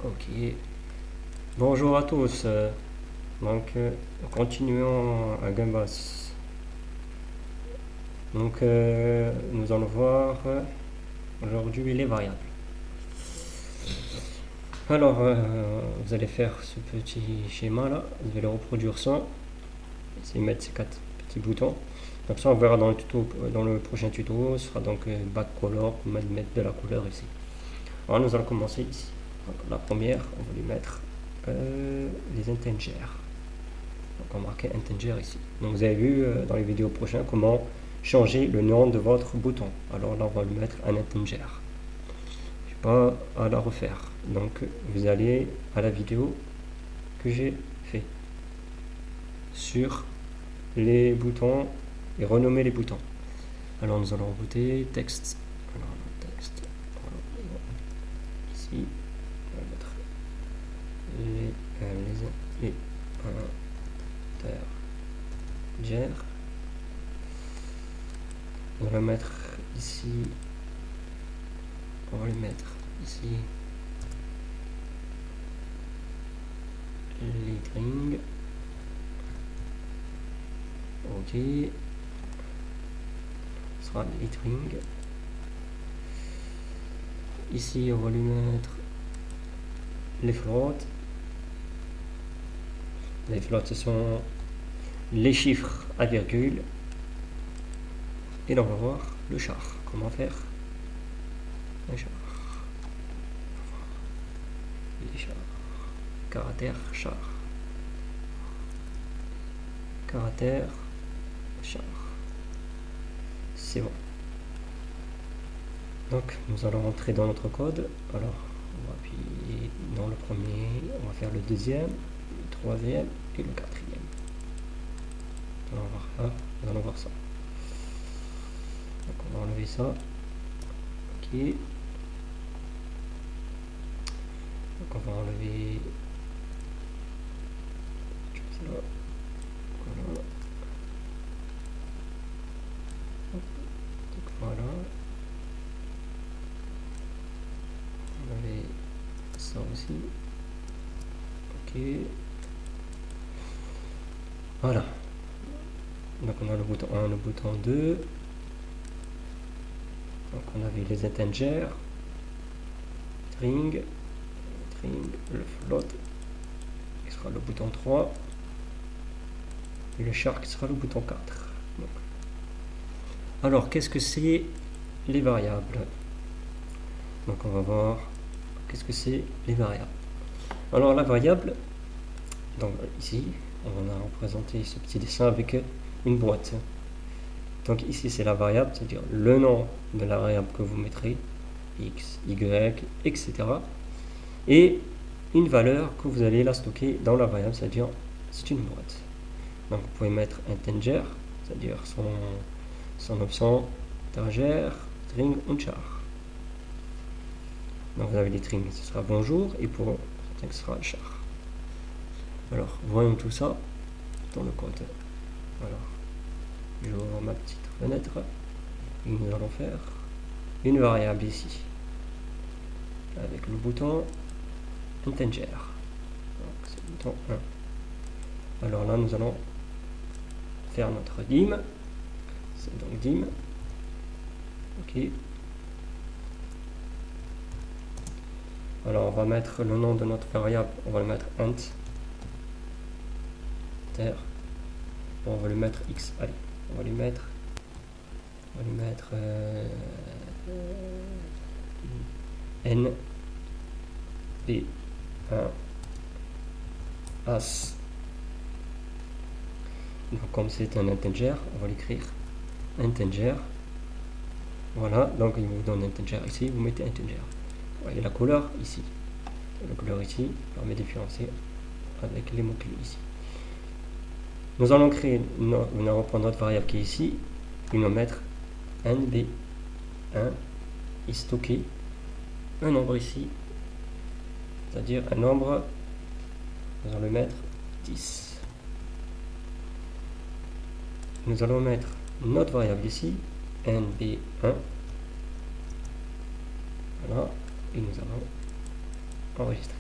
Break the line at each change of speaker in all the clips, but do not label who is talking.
Ok. Bonjour à tous. Continuons à Gambas. Nous allons voir aujourd'hui les variables. Alors, vous allez faire ce petit schéma là. Vous allez reproduire ça. Ici, mettre ces 4 petits boutons. Donc ça, on verra dans le tuto, dans le prochain tuto. Ce sera donc backcolor, mettre de la couleur ici. Alors, nous allons commencer ici. Donc, la première, on va lui mettre les integers. Donc on va marquer integer ici. Donc vous avez vu dans les vidéos prochaines comment changer le nom de votre bouton. Alors là on va lui mettre un integer. Je n'ai pas à la refaire. Donc vous allez à la vidéo que j'ai fait sur les boutons et renommer les boutons. Alors nous allons voter texte. Alors texte. Voilà. Ici on va mettre les integer. On va le mettre ici. On va le mettre ici. Lettering. Ok. Ce sera lettering. Ici, on va lui mettre les floats. Les floats, ce sont les chiffres à virgule. Et là, on va voir le char. Comment faire un char. Les chars. Caractère char. Caractère char. C'est bon. Donc, nous allons entrer dans notre code. Alors, on va appuyer dans le premier. On va faire le deuxième, le troisième et le quatrième. On va voir ça. Nous allons voir ça. Donc, on va enlever ça. Ok. Donc, on va enlever ça. Voilà. Donc, voilà. On va enlever ça aussi. Ok. Voilà. Donc, on a le bouton 1, le bouton 2. Donc on avait les integers, string, le float qui sera le bouton 3 et le char qui sera le bouton 4. Donc. Alors qu'est-ce que c'est les variables? Donc on va voir qu'est-ce que c'est les variables. Alors la variable, donc ici on a représenté ce petit dessin avec une boîte. Donc ici c'est la variable, c'est-à-dire le nom de la variable que vous mettrez, x, y, etc. Et une valeur que vous allez la stocker dans la variable, c'est-à-dire c'est une boîte. Donc vous pouvez mettre integer, c'est-à-dire son option integer, string, und char. Donc vous avez les strings, ce sera bonjour, et pour certains ce sera char. Alors voyons tout ça dans le code. Alors j'ouvre ma petite fenêtre et nous allons faire une variable ici avec le bouton integer. Donc c'est le bouton 1. Alors là nous allons faire notre dim. C'est donc dim. Ok. Alors on va mettre le nom de notre variable, on va le mettre int. On va lui mettre x. Allez, on va lui mettre n b 1 as. Donc comme c'est un integer, on va l'écrire integer. Voilà, donc il vous donne integer ici, vous mettez integer. Vous voyez la couleur ici. La couleur ici permet de différencier avec les mots-clés ici. Nous allons reprendre notre variable qui est ici, et nous mettre nb1 et stocker un nombre ici, c'est-à-dire un nombre, nous allons le mettre 10. Nous allons mettre notre variable ici, nb1, voilà, et nous allons enregistrer.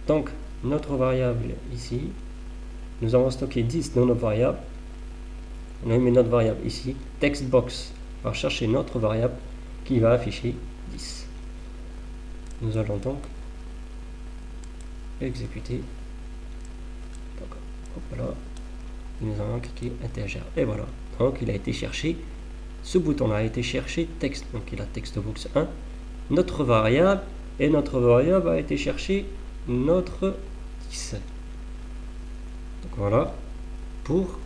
Donc, notre variable ici, nous avons stocké 10 dans notre variable. On a mis notre variable ici. Textbox va chercher notre variable qui va afficher 10. Nous allons donc exécuter. Donc, hop là. Nous allons cliquer integer. Et voilà. Donc, il a été cherché. Ce bouton-là a été cherché texte. Donc, il a textbox 1. Notre variable. Et notre variable a été cherché notre 10. Donc, voilà. Pour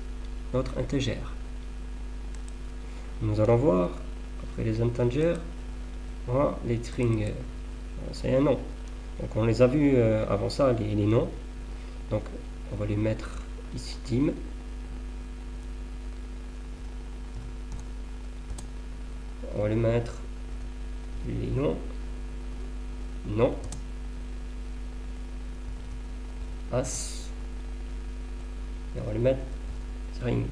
notre integer. Nous allons voir, après les integers, voilà, les strings, c'est un nom. Donc on les a vus avant ça, les noms. Donc on va les mettre ici, dim. On va les mettre les noms. Non. As. Et on va les mettre string.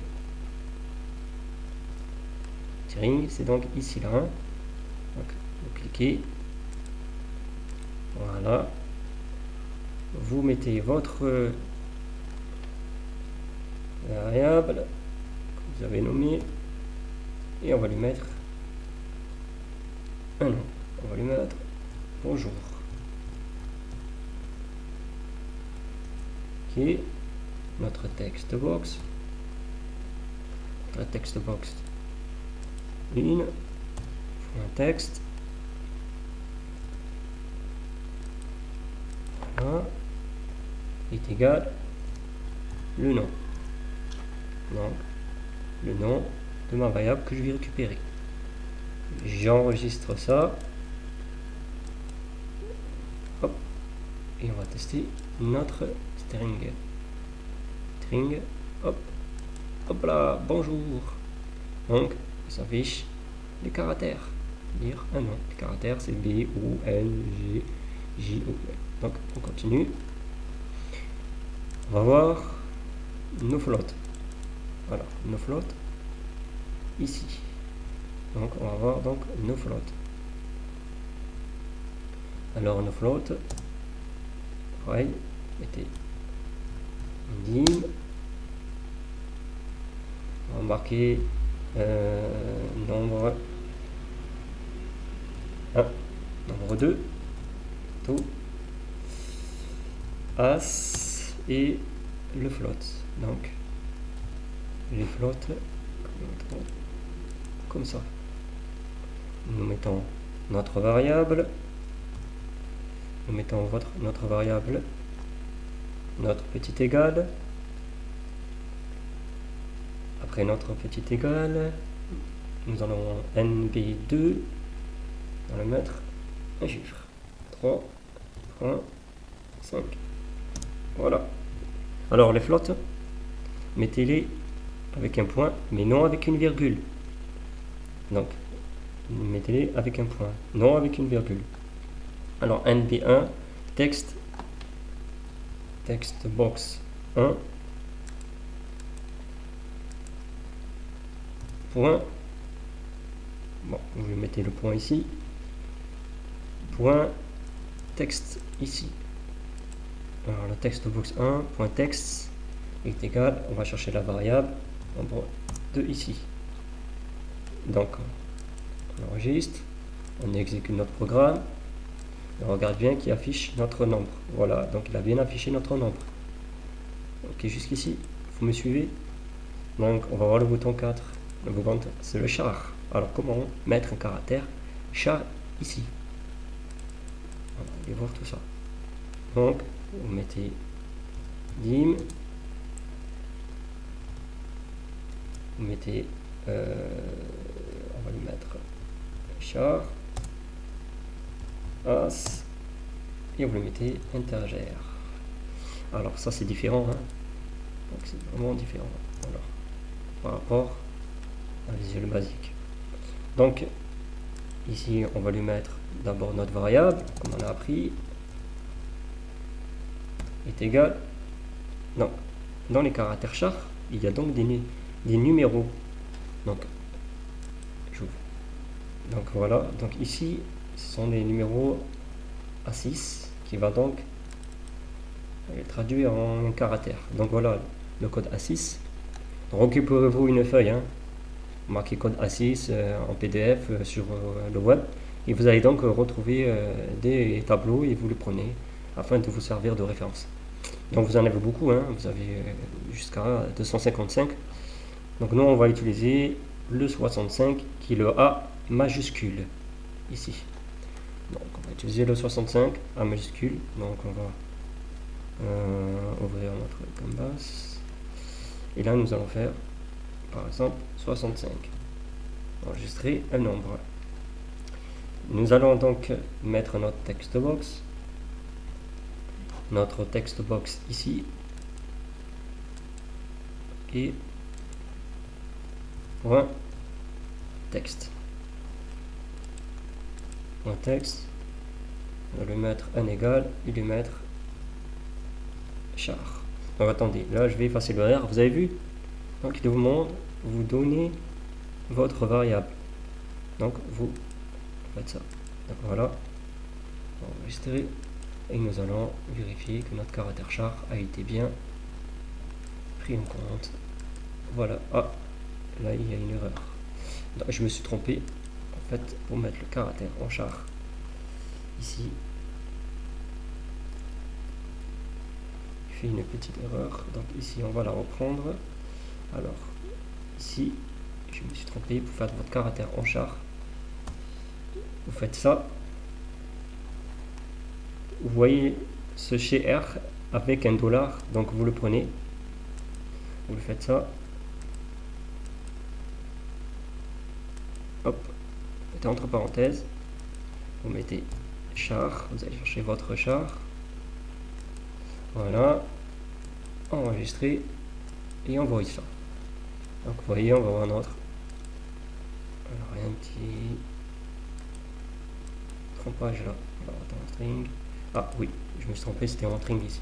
String, c'est donc ici là. Donc vous cliquez. Voilà. Vous mettez votre variable que vous avez nommé et on va lui mettre un nom. On va lui mettre bonjour. Ok. Notre texte box. Notre texte box. Une. Un texte. Voilà. Est égal le nom. Donc, le nom de ma variable que je vais récupérer. J'enregistre ça. Hop. Et on va tester notre string. String. Hop. Hop là. Bonjour. Donc, il s'affiche les caractères. Dire un nom. Les caractères, c'est B, O, N, G, J, O. Donc, on continue. On va voir nos flottes. Voilà, nos flottes ici. Donc, on va voir donc nos flottes. Alors, nos flottes, pareil, mettez dim. On va marquer nombre 1, nombre 2, tout, as et le float. Donc, les flottes comme ça. Nous mettons notre variable. Nous mettons notre variable, notre petit égal. Après notre petit égal, nous allons NB2, on va mettre un chiffre. 3, 1, 5. Voilà. Alors les flottes, mettez-les avec un point, mais non avec une virgule. Donc, mettez-les avec un point, non avec une virgule. Alors NB1, texte box 1, point, bon, vous mettez le point ici, point texte ici. Alors le texte box 1, point texte est égal, on va chercher la variable nombre 2 ici. Donc on enregistre, on exécute notre programme, et on regarde bien qu'il affiche notre nombre. Voilà, donc il a bien affiché notre nombre. Ok, jusqu'ici, vous me suivez? Donc on va voir le bouton 4. Le bouton, c'est le char. Alors comment mettre un caractère char ici? On va aller voir tout ça. Donc vous mettez dim, vous mettez on va lui mettre char as et vous le mettez integer. Alors ça c'est différent, hein. Donc c'est vraiment différent. Alors, par rapport à visuel basique. Donc ici on va lui mettre d'abord notre variable, comme on a appris, est égal. Non, dans les caractères char, il y a donc des numéros. Donc j'ouvre. Donc voilà, donc ici ce sont les numéros A6 qui va donc et traduire en caractère. Donc voilà le code A6. Récupérez-vous une feuille, hein, marqué code A6 en PDF sur le web, et vous allez donc retrouver des tableaux et vous les prenez afin de vous servir de référence. Donc vous en avez beaucoup, hein, vous avez jusqu'à 255. Donc nous on va utiliser le 65 qui est le A majuscule ici. Donc on va utiliser le 65 A majuscule. Donc on va ouvrir notre canvas et là nous allons faire par exemple 65, enregistrer un nombre. Nous allons donc mettre notre text box ici et point texte. Point texte, on va lui mettre un égal et lui mettre char. Donc attendez, là je vais effacer le R, vous avez vu? Donc il demande, vous donnez votre variable. Donc vous faites ça. Donc voilà, enregistrer et nous allons vérifier que notre caractère char a été bien pris en compte. Voilà, ah, là il y a une erreur. Donc, je me suis trompé en fait pour mettre le caractère en char. Ici, il fait une petite erreur. Donc ici on va la reprendre. Alors ici, je me suis trompé pour faire votre caractère en char. Vous faites ça. Vous voyez ce chez R avec un dollar, donc vous le prenez, vous le faites ça, hop, vous mettez entre parenthèses, vous mettez char, vous allez chercher votre char, voilà, enregistrer et envoyer ça. Donc vous voyez, on va voir notre, alors un petit trompage là, alors attends, string, ah oui, je me suis trompé, c'était en string ici.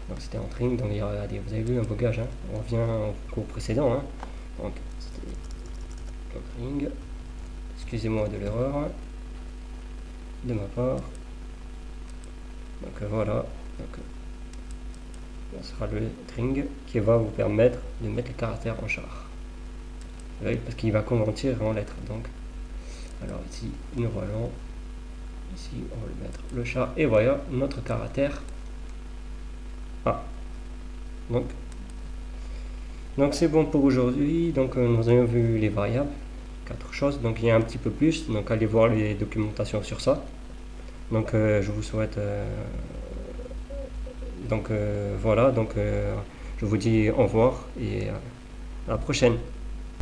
Donc c'était en string, donc regardez, vous avez vu un bogage, hein, on revient au cours précédent, hein. Donc c'était en string, excusez-moi de l'erreur de ma part. Donc voilà, donc ce sera le string qui va vous permettre de mettre le caractère en char, parce qu'il va convertir en lettres. Donc alors ici nous voyons, ici on va le mettre le char et voilà notre caractère A. Donc c'est bon pour aujourd'hui. Donc nous avons vu les variables, 4 choses. Donc il y a un petit peu plus, donc allez voir les documentations sur ça. Donc je vous souhaite voilà, donc je vous dis au revoir et à la prochaine.